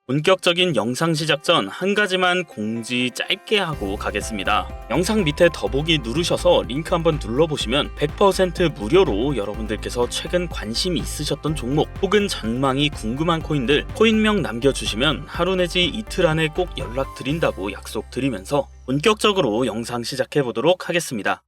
본격적인 영상 시작 전 한 가지만 공지 짧게 하고 가겠습니다. 영상 밑에 더보기 누르셔서 링크 한번 눌러보시면 100% 무료로 여러분들께서 최근 관심이 있으셨던 종목 혹은 전망이 궁금한 코인들 코인명 남겨주시면 하루 내지 이틀 안에 꼭 연락드린다고 약속드리면서 본격적으로 영상 시작해보도록 하겠습니다.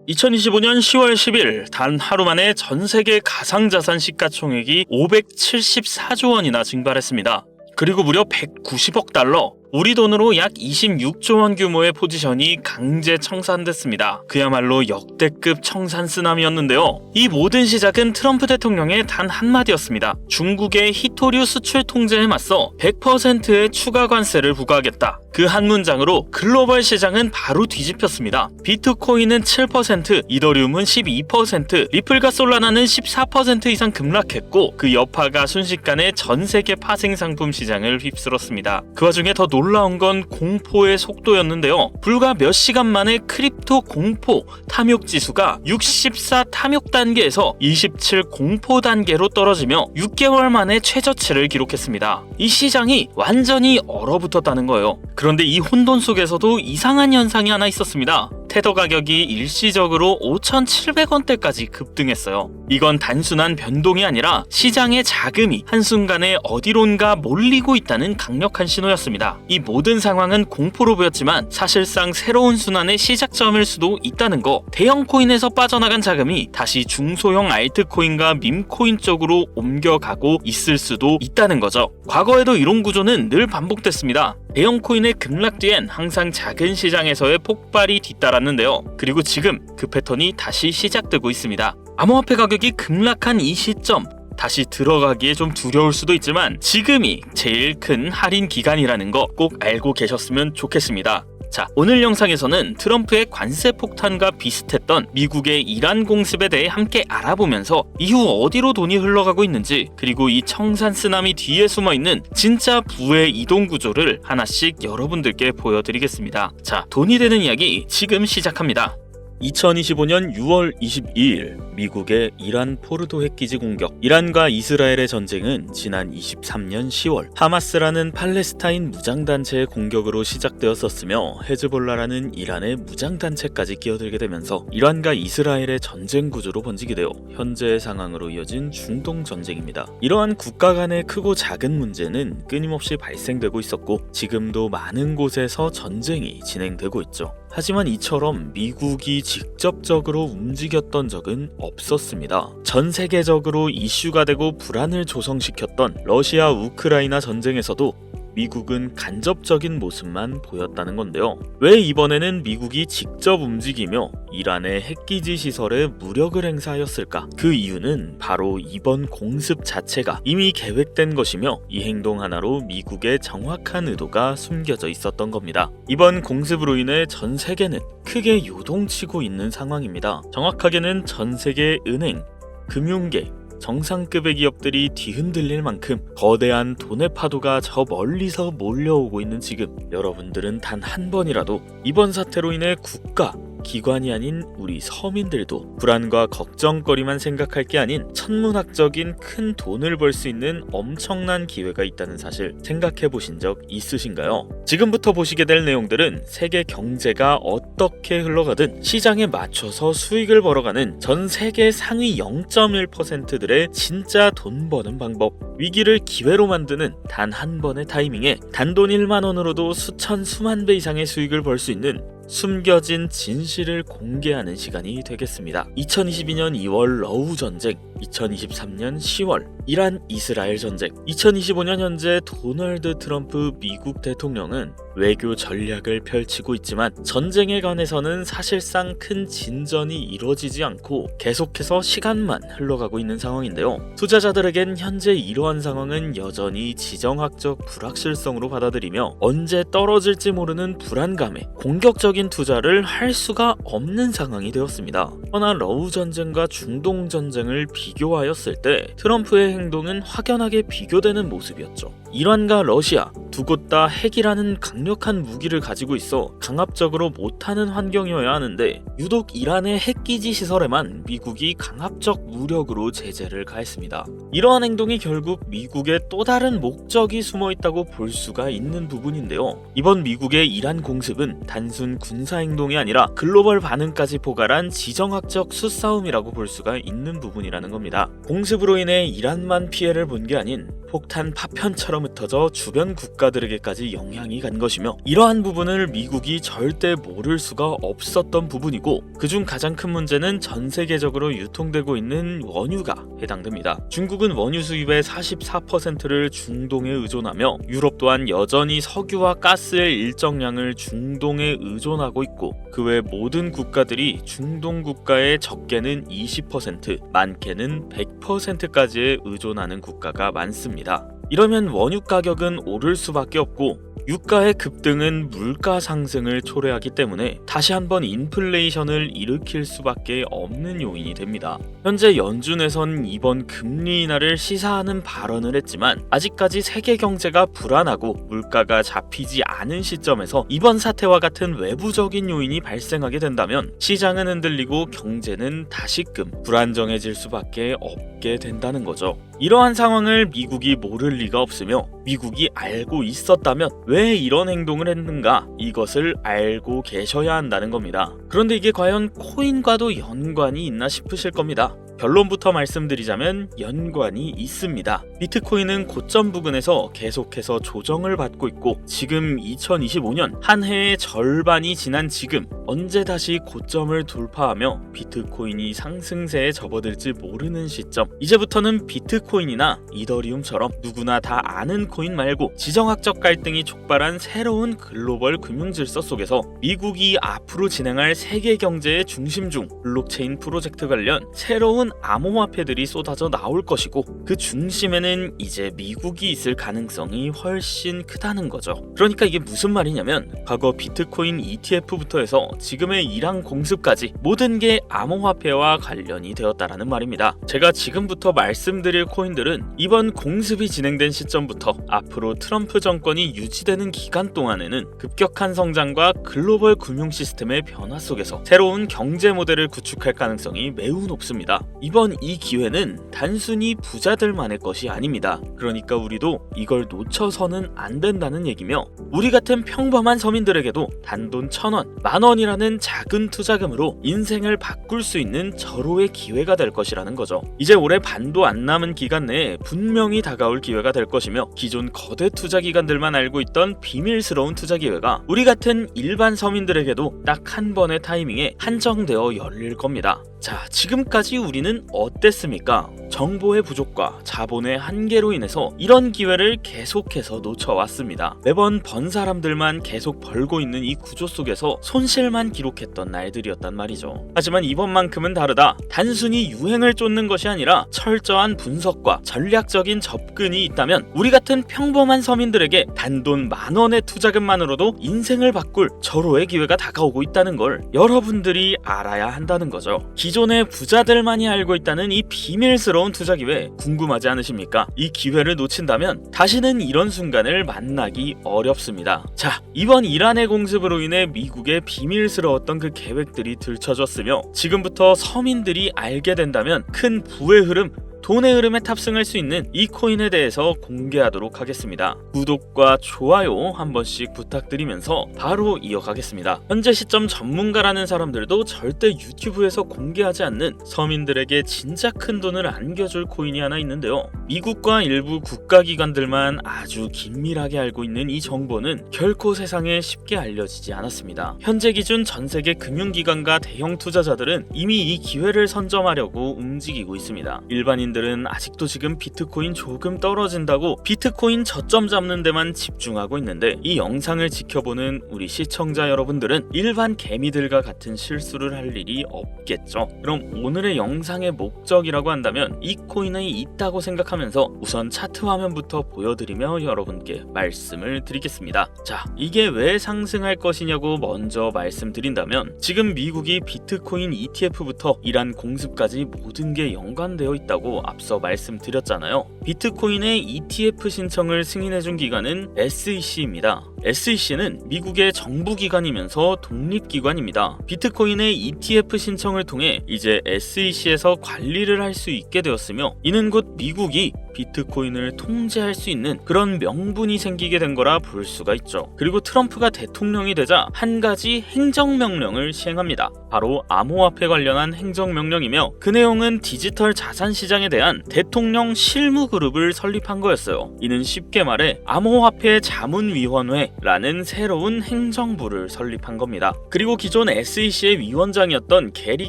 2025년 10월 10일 단 하루 만에 전 세계 가상자산 시가총액이 574조 원이나 증발했습니다. 그리고 무려 190억 달러, 우리 돈으로 약 26조 원 규모의 포지션이 강제 청산됐습니다. 그야말로 역대급 청산 쓰나미였는데요. 이 모든 시작은 트럼프 대통령의 단 한마디였습니다. 중국의 히토류 수출 통제에 맞서 100%의 추가 관세를 부과하겠다. 그 한 문장으로 글로벌 시장은 바로 뒤집혔습니다. 비트코인은 7%, 이더리움은 12%, 리플과 솔라나는 14% 이상 급락했고 그 여파가 순식간에 전 세계 파생 상품 시장을 휩쓸었습니다. 그 와중에 더 놀라운 건 공포의 속도였는데요. 불과 몇 시간 만에 크립토 공포 탐욕 지수가 64 탐욕 단계에서 27 공포 단계로 떨어지며 6개월 만에 최저치를 기록했습니다. 이 시장이 완전히 얼어붙었다는 거예요. 그런데 이 혼돈 속에서도 이상한 현상이 하나 있었습니다. 테더 가격이 일시적으로 5,700원대까지 급등했어요. 이건 단순한 변동이 아니라 시장의 자금이 한순간에 어디론가 몰리고 있다는 강력한 신호였습니다. 이 모든 상황은 공포로 보였지만 사실상 새로운 순환의 시작점일 수도 있다는 거. 대형 코인에서 빠져나간 자금이 다시 중소형 알트코인과 밈코인 쪽으로 옮겨가고 있을 수도 있다는 거죠. 과거에도 이런 구조는 늘 반복됐습니다. 대형 코인의 급락 뒤엔 항상 작은 시장에서의 폭발이 뒤따랐는데요. 그리고 지금 그 패턴이 다시 시작되고 있습니다. 암호화폐 가격이 급락한 이 시점, 다시 들어가기에 좀 두려울 수도 있지만 지금이 제일 큰 할인 기간이라는 거 꼭 알고 계셨으면 좋겠습니다. 자, 오늘 영상에서는 트럼프의 관세 폭탄과 비슷했던 미국의 이란 공습에 대해 함께 알아보면서 이후 어디로 돈이 흘러가고 있는지, 그리고 이 청산 쓰나미 뒤에 숨어있는 진짜 부의 이동 구조를 하나씩 여러분들께 보여드리겠습니다. 자, 돈이 되는 이야기 지금 시작합니다. 2025년 6월 22일 미국의 이란 포르도 핵기지 공격. 이란과 이스라엘의 전쟁은 지난 23년 10월 하마스라는 팔레스타인 무장단체의 공격으로 시작되었었으며 헤즈볼라라는 이란의 무장단체까지 끼어들게 되면서 이란과 이스라엘의 전쟁 구조로 번지게 되어 현재의 상황으로 이어진 중동 전쟁입니다. 이러한 국가 간의 크고 작은 문제는 끊임없이 발생되고 있었고 지금도 많은 곳에서 전쟁이 진행되고 있죠. 하지만 이처럼 미국이 직접적으로 움직였던 적은 없었습니다. 전 세계적으로 이슈가 되고 불안을 조성시켰던 러시아 우크라이나 전쟁에서도 미국은 간접적인 모습만 보였다는 건데요. 왜 이번에는 미국이 직접 움직이며 이란의 핵기지 시설에 무력을 행사하였을까? 그 이유는 바로 이번 공습 자체가 이미 계획된 것이며 이 행동 하나로 미국의 정확한 의도가 숨겨져 있었던 겁니다. 이번 공습으로 인해 전 세계는 크게 요동치고 있는 상황입니다. 정확하게는 전 세계 은행, 금융계, 정상급의 기업들이 뒤흔들릴 만큼 거대한 돈의 파도가 저 멀리서 몰려오고 있는 지금, 여러분들은 단 한 번이라도 이번 사태로 인해 국가, 기관이 아닌 우리 서민들도 불안과 걱정거리만 생각할 게 아닌 천문학적인 큰 돈을 벌 수 있는 엄청난 기회가 있다는 사실 생각해 보신 적 있으신가요? 지금부터 보시게 될 내용들은 세계 경제가 어떻게 흘러가든 시장에 맞춰서 수익을 벌어가는 전 세계 상위 0.1%들의 진짜 돈 버는 방법, 위기를 기회로 만드는 단 한 번의 타이밍에 단돈 1만 원으로도 수천 수만 배 이상의 수익을 벌 수 있는 숨겨진 진실을 공개하는 시간이 되겠습니다. 2022년 2월 러우 전쟁, 2023년 10월 이란 이스라엘 전쟁, 2025년 현재 도널드 트럼프 미국 대통령은 외교 전략을 펼치고 있지만 전쟁에 관해서는 사실상 큰 진전이 이루어지지 않고 계속해서 시간만 흘러가고 있는 상황인데요. 투자자들에겐 현재 이러한 상황은 여전히 지정학적 불확실성으로 받아들이며 언제 떨어질지 모르는 불안감에 공격적인 투자를 할 수가 없는 상황이 되었습니다. 허나 러우 전쟁과 중동 전쟁을 비교하였을 때 트럼프의 행동은 확연하게 비교되는 모습이었죠. 이란과 러시아 두 곳 다 핵이라는 강력한 무기를 가지고 있어 강압적으로 못하는 환경이어야 하는데 유독 이란의 핵기지 시설에만 미국이 강압적 무력으로 제재를 가했습니다. 이러한 행동이 결국 미국의 또 다른 목적이 숨어 있다고 볼 수가 있는 부분인데요. 이번 미국의 이란 공습은 단순 군사 행동이 아니라 글로벌 반응까지 포괄한 지정학적 수싸움이라고 볼 수가 있는 부분이라는 겁니다. 공습으로 인해 이란만 피해를 본 게 아닌 폭탄 파편처럼 흩어져 주변 국가들에게까지 영향이 간 것이며, 이러한 부분을 미국이 절대 모를 수가 없었던 부분이고, 그중 가장 큰 문제는 전 세계적으로 유통되고 있는 원유가 해당됩니다. 중국은 원유 수입의 44%를 중동에 의존하며, 유럽 또한 여전히 석유와 가스의 일정량을 중동에 의존하고 있고, 그 외 모든 국가들이 중동 국가의 적게는 20%, 많게는 100%까지에 의존하는 국가가 많습니다. 이러면 원유 가격은 오를 수밖에 없고, 유가의 급등은 물가 상승을 초래하기 때문에 다시 한번 인플레이션을 일으킬 수밖에 없는 요인이 됩니다. 현재 연준에선 이번 금리 인하를 시사하는 발언을 했지만, 아직까지 세계 경제가 불안하고 물가가 잡히지 않은 시점에서 이번 사태와 같은 외부적인 요인이 발생하게 된다면 시장은 흔들리고 경제는 다시금 불안정해질 수밖에 없게 된다는 거죠. 이러한 상황을 미국이 모를 리가 없으며, 미국이 알고 있었다면 왜 이런 행동을 했는가, 이것을 알고 계셔야 한다는 겁니다. 그런데 이게 과연 코인과도 연관이 있나 싶으실 겁니다. 결론부터 말씀드리자면 연관이 있습니다. 비트코인은 고점 부근에서 계속해서 조정을 받고 있고, 지금 2025년 한 해의 절반이 지난 지금 언제 다시 고점을 돌파하며 비트코인이 상승세에 접어들지 모르는 시점, 이제부터는 비트코인이나 이더리움처럼 누구나 다 아는 코인 말고 지정학적 갈등이 촉발한 새로운 글로벌 금융질서 속에서 미국이 앞으로 진행할 세계 경제의 중심 중 블록체인 프로젝트 관련 새로운 암호화폐들이 쏟아져 나올 것이고, 그 중심에는 이제 미국이 있을 가능성이 훨씬 크다는 거죠. 그러니까 이게 무슨 말이냐면, 과거 비트코인 ETF부터 해서 지금의 이란 공습까지 모든 게 암호화폐와 관련이 되었다라는 말입니다. 제가 지금부터 말씀드릴 코인들은 이번 공습이 진행된 시점부터 앞으로 트럼프 정권이 유지되는 기간 동안에는 급격한 성장과 글로벌 금융 시스템의 변화 속에서 새로운 경제 모델을 구축할 가능성이 매우 높습니다. 이번 이 기회는 단순히 부자들만의 것이 아닙니다. 그러니까 우리도 이걸 놓쳐서는 안 된다는 얘기며, 우리 같은 평범한 서민들에게도 단돈 1,000원, 10,000원이라는 작은 투자금으로 인생을 바꿀 수 있는 절호의 기회가 될 것이라는 거죠. 이제 올해 반도 안 남은 기간 내에 분명히 다가올 기회가 될 것이며, 기존 거대 투자 기관들만 알고 있던 비밀스러운 투자 기회가 우리 같은 일반 서민들에게도 딱 한 번의 타이밍에 한정되어 열릴 겁니다. 자, 지금까지 우리는 어땠습니까? 정보의 부족과 자본의 한계로 인해서 이런 기회를 계속해서 놓쳐왔습니다. 매번 번 사람들만 계속 벌고 있는 이 구조 속에서 손실만 기록했던 날들이었단 말이죠. 하지만 이번만큼은 다르다. 단순히 유행을 쫓는 것이 아니라 철저한 분석과 전략적인 접근이 있다면 우리 같은 평범한 서민들에게 단돈 10,000원의 투자금만으로도 인생을 바꿀 절호의 기회가 다가오고 있다는 걸 여러분들이 알아야 한다는 거죠. 기존의 부자들만이 알고 있다는 이 비밀스러운 투자 기회 궁금하지 않으십니까? 이 기회를 놓친다면 다시는 이런 순간을 만나기 어렵습니다. 자, 이번 이란의 공습으로 인해 미국의 비밀스러웠던 그 계획들이 들춰졌으며, 지금부터 서민들이 알게 된다면 큰 부의 흐름, 돈의 흐름에 탑승할 수 있는 이 코인에 대해서 공개하도록 하겠습니다. 구독과 좋아요 한 번씩 부탁드리면서 바로 이어가겠습니다. 현재 시점 전문가라는 사람들도 절대 유튜브에서 공개하지 않는 서민들에게 진짜 큰 돈을 안겨줄 코인이 하나 있는데요. 미국과 일부 국가기관들만 아주 긴밀하게 알고 있는 이 정보는 결코 세상에 쉽게 알려지지 않았습니다. 현재 기준 전 세계 금융기관과 대형 투자자들은 이미 이 기회를 선점하려고 움직이고 있습니다. 일반인들은 아직도 지금 비트코인 조금 떨어진다고 비트코인 저점 잡는 데만 집중하고 있는데, 이 영상을 지켜보는 우리 시청자 여러분들은 일반 개미들과 같은 실수를 할 일이 없겠죠. 그럼 오늘의 영상의 목적이라고 한다면 이 코인이 있다고 생각하면서 우선 차트 화면부터 보여드리며 여러분께 말씀을 드리겠습니다. 자, 이게 왜 상승할 것이냐고 먼저 말씀드린다면, 지금 미국이 비트코인 ETF부터 이란 공습까지 모든 게 연관되어 있다고 앞서 말씀드렸잖아요. 비트코인의 ETF 신청을 승인해준 기관은 SEC입니다. SEC는 미국의 정부기관이면서 독립기관입니다. 비트코인의 ETF 신청을 통해 이제 SEC에서 관리를 할 수 있게 되었으며, 이는 곧 미국이 비트코인을 통제할 수 있는 그런 명분이 생기게 된 거라 볼 수가 있죠. 그리고 트럼프가 대통령이 되자 한 가지 행정명령을 시행합니다. 바로 암호화폐 관련한 행정명령이며, 그 내용은 디지털 자산 시장에 대한 대통령 실무그룹을 설립한 거였어요. 이는 쉽게 말해 암호화폐 자문위원회라는 새로운 행정부를 설립한 겁니다. 그리고 기존 SEC의 위원장이었던 게리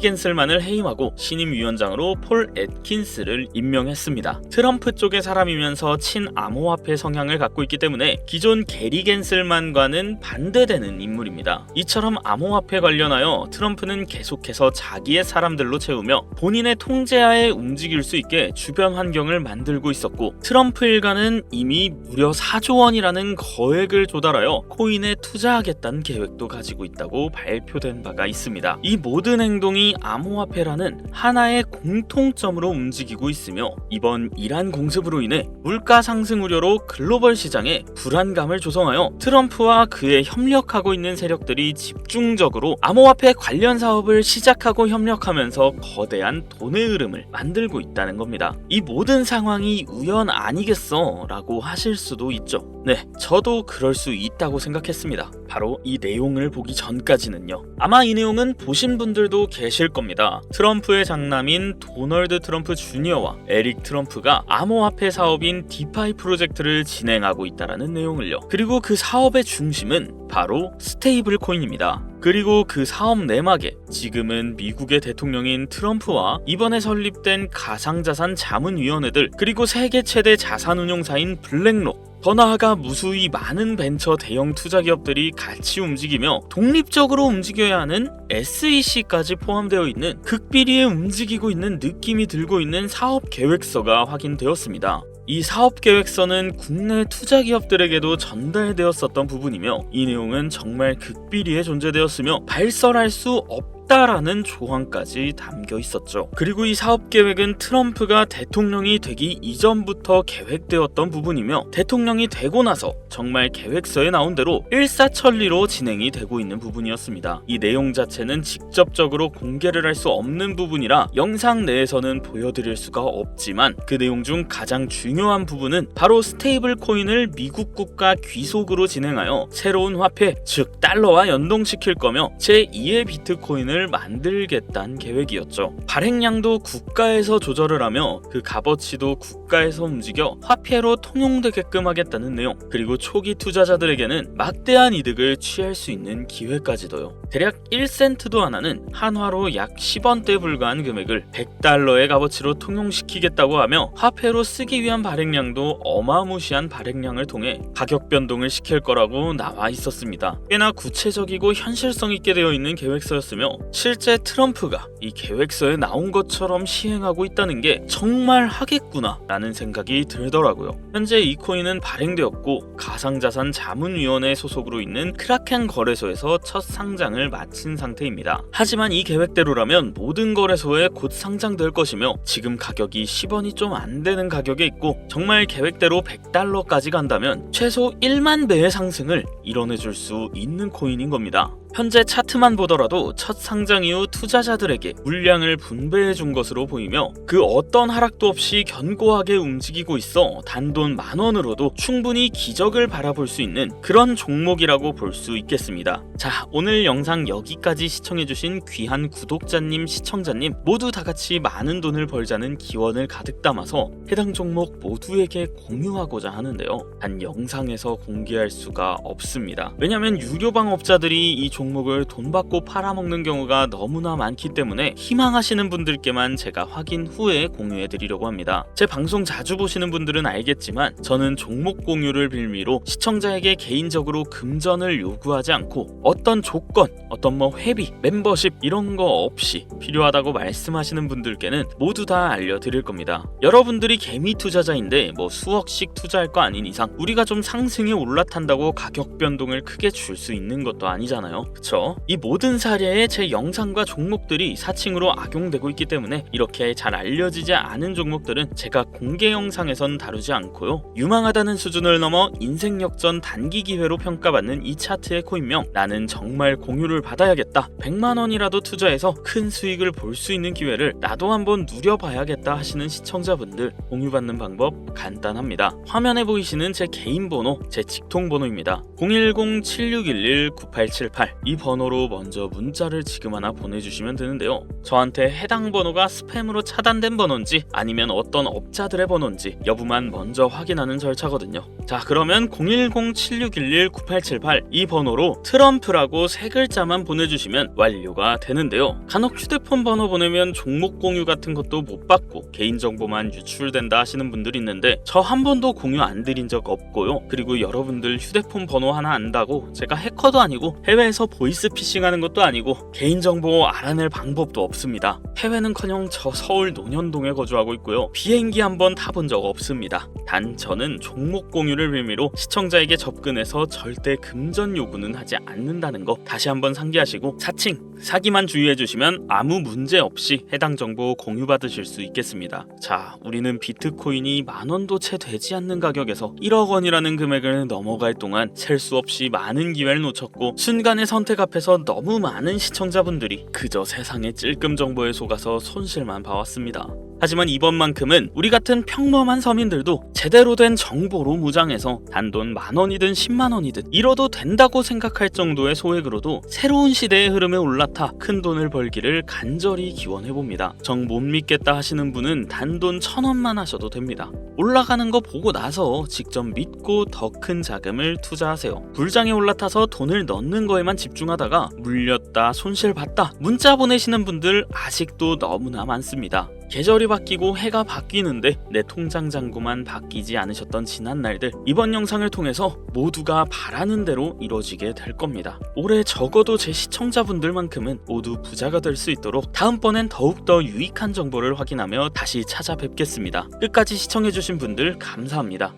겐슬만을 해임하고 신임 위원장으로 폴 애킨스를 임명했습니다. 트럼프 쪽의 사람이면서 친암호화폐 성향을 갖고 있기 때문에 기존 게리 겐슬만과는 반대되는 인물입니다. 이처럼 암호화폐 관련하여 트럼프는 계속해서 자기의 사람들로 채우며 본인의 통제하에 움직일 수 있게 주변 환경을 만들고 있었고, 트럼프 일가는 이미 무려 4조 원이라는 거액을 조달하여 코인에 투자하겠다는 계획도 가지고 있다고 발표된 바가 있습니다. 이 모든 행동이 암호화폐라는 하나의 공통점으로 움직이고 있으며, 이번 이란 공습으로 인해 물가 상승 우려로 글로벌 시장에 불안감을 조성하여 트럼프와 그에 협력하고 있는 세력들이 집중적으로 암호화폐 관련 사업을 시작하고 협력하면서 거대한 돈의 흐름을 만들고 있다는 겁니다. 이 모든 상황이 우연 아니겠어? 라고 하실 수도 있죠. 네, 저도 그럴 수 있다고 생각했습니다. 바로 이 내용을 보기 전까지는요. 아마 이 내용은 보신 분들도 계실 겁니다. 트럼프의 장남인 도널드 트럼프 주니어와 에릭 트럼프가 암호화폐 사업인 디파이 프로젝트를 진행하고 있다는 내용을요. 그리고 그 사업의 중심은 바로 스테이블 코인입니다. 그리고 그 사업 내막에 지금은 미국의 대통령인 트럼프와 이번에 설립된 가상자산 자문위원회들, 그리고 세계 최대 자산운용사인 블랙록, 더 나아가 무수히 많은 벤처 대형 투자 기업들이 같이 움직이며 독립적으로 움직여야 하는 SEC까지 포함되어 있는, 극비리에 움직이고 있는 느낌이 들고 있는 사업 계획서가 확인되었습니다. 이 사업 계획서는 국내 투자 기업들에게도 전달되었었던 부분이며, 이 내용은 정말 극비리에 존재되었으며 발설할 수 없다라는 조항까지 담겨 있었죠. 그리고 이 사업 계획은 트럼프가 대통령이 되기 이전부터 계획되었던 부분이며, 대통령이 되고 나서 정말 계획서에 나온 대로 일사천리로 진행이 되고 있는 부분이었습니다. 이 내용 자체는 직접적으로 공개를 할 수 없는 부분이라 영상 내에서는 보여드릴 수가 없지만, 그 내용 중 가장 중요한 부분은 바로 스테이블 코인을 미국 국가 귀속으로 진행하여 새로운 화폐, 즉 달러와 연동시킬 거며 제2의 비트코인을 만들겠다는 계획이었죠. 발행량도 국가에서 조절을 하며 그 값어치도 국가에서 움직여 화폐로 통용되게끔 하겠다는 내용, 그리고 초기 투자자들에게는 막대한 이득을 취할 수 있는 기회까지도요. 대략 1센트도 안 하는 한화로 약 10원대에 불과한 금액을 100달러의 값어치로 통용시키겠다고 하며, 화폐로 쓰기 위한 발행량도 어마무시한 발행량을 통해 가격 변동을 시킬 거라고 나와 있었습니다. 꽤나 구체적이고 현실성 있게 되어 있는 계획서였으며, 실제 트럼프가 이 계획서에 나온 것처럼 시행하고 있다는 게 정말 하겠구나 라는 생각이 들더라고요. 현재 이 코인은 발행되었고, 가상자산 자문위원회 소속으로 있는 크라켄 거래소에서 첫 상장을 마친 상태입니다. 하지만 이 계획대로라면 모든 거래소에 곧 상장될 것이며, 지금 가격이 10원이 좀 안 되는 가격에 있고, 정말 계획대로 100달러까지 간다면 최소 1만 배의 상승을 이뤄내줄 수 있는 코인인 겁니다. 현재 차트만 보더라도 첫 상장 이후 투자자들에게 물량을 분배해 준 것으로 보이며, 그 어떤 하락도 없이 견고하게 움직이고 있어 단돈 10,000원으로도 충분히 기적을 바라볼 수 있는 그런 종목이라고 볼 수 있겠습니다. 자, 오늘 영상 여기까지 시청해주신 귀한 구독자님, 시청자님 모두 다같이 많은 돈을 벌자는 기원을 가득 담아서 해당 종목 모두에게 공유하고자 하는데요. 단 영상에서 공개할 수가 없습니다. 왜냐면 유료방업자들이 이 종목을 돈 받고 팔아먹는 경우가 너무나 많기 때문에 희망하시는 분들께만 제가 확인 후에 공유해드리려고 합니다. 제 방송 자주 보시는 분들은 알겠지만, 저는 종목 공유를 빌미로 시청자에게 개인적으로 금전을 요구하지 않고 어떤 조건, 어떤 회비, 멤버십 이런 거 없이 필요하다고 말씀하시는 분들께는 모두 다 알려드릴 겁니다. 여러분들이 개미 투자자인데 수억씩 투자할 거 아닌 이상 우리가 좀 상승에 올라탄다고 가격 변동을 크게 줄 수 있는 것도 아니잖아요. 그쵸? 이 모든 사례에 제 영상과 종목들이 사칭으로 악용되고 있기 때문에 이렇게 잘 알려지지 않은 종목들은 제가 공개 영상에선 다루지 않고요. 유망하다는 수준을 넘어 인생 역전 단기 기회로 평가받는 이 차트의 코인명, 나는 정말 공유를 받아야겠다, 100만원이라도 투자해서 큰 수익을 볼 수 있는 기회를 나도 한번 누려봐야겠다 하시는 시청자분들, 공유받는 방법 간단합니다. 화면에 보이시는 제 개인 번호, 제 직통 번호입니다. 010-7611-9878, 이 번호로 먼저 문자를 지금 하나 보내주시면 되는데요. 저한테 해당 번호가 스팸으로 차단된 번호인지 아니면 어떤 업자들의 번호인지 여부만 먼저 확인하는 절차거든요. 자, 그러면 010-7611-9878 이 번호로 트럼프라고 세 글자만 보내주시면 완료가 되는데요. 간혹 휴대폰 번호 보내면 종목 공유 같은 것도 못 받고 개인정보만 유출된다 하시는 분들이 있는데 저 한 번도 공유 안 드린 적 없고요. 그리고 여러분들 휴대폰 번호 하나 안다고 제가 해커도 아니고 해외에서 보이스피싱하는 것도 아니고 개인정보 알아낼 방법도 없습니다. 해외는커녕 저 서울 논현동에 거주하고 있고요. 비행기 한 번 타본 적 없습니다. 단 저는 종목 공유를 빌미로 시청자에게 접근해서 절대 금전 요구는 하지 않는다는 거 다시 한번 상기하시고 사칭, 사기만 주의해주시면 아무 문제 없이 해당 정보 공유받으실 수 있겠습니다. 자, 우리는 비트코인이 만원도 채 되지 않는 가격에서 1억 원이라는 금액을 넘어갈 동안 셀 수 없이 많은 기회를 놓쳤고 순간의 선택 앞에서 너무 많은 시청자분들이 그저 세상의 찔끔 정보에 속아서 손실만 봐왔습니다. 하지만 이번만큼은 우리 같은 평범한 서민들도 제대로 된 정보로 무장해서 단돈 만원이든 10만원이든 잃어도 된다고 생각할 정도의 소액으로도 새로운 시대의 흐름에 올라타 큰 돈을 벌기를 간절히 기원해봅니다. 정 못 믿겠다 하시는 분은 단돈 1000원만 하셔도 됩니다. 올라가는 거 보고 나서 직접 믿고 더 큰 자금을 투자하세요. 불장에 올라타서 돈을 넣는 거에만 집중하다가 물렸다, 손실봤다 문자 보내시는 분들 아직도 너무나 많습니다. 계절이 바뀌고 해가 바뀌는데 내 통장 잔고만 바뀌지 않으셨던 지난 날들, 이번 영상을 통해서 모두가 바라는 대로 이루어지게 될 겁니다. 올해 적어도 제 시청자분들만큼은 모두 부자가 될 수 있도록 다음번엔 더욱더 유익한 정보를 확인하며 다시 찾아뵙겠습니다. 끝까지 시청해주신 분들 감사합니다.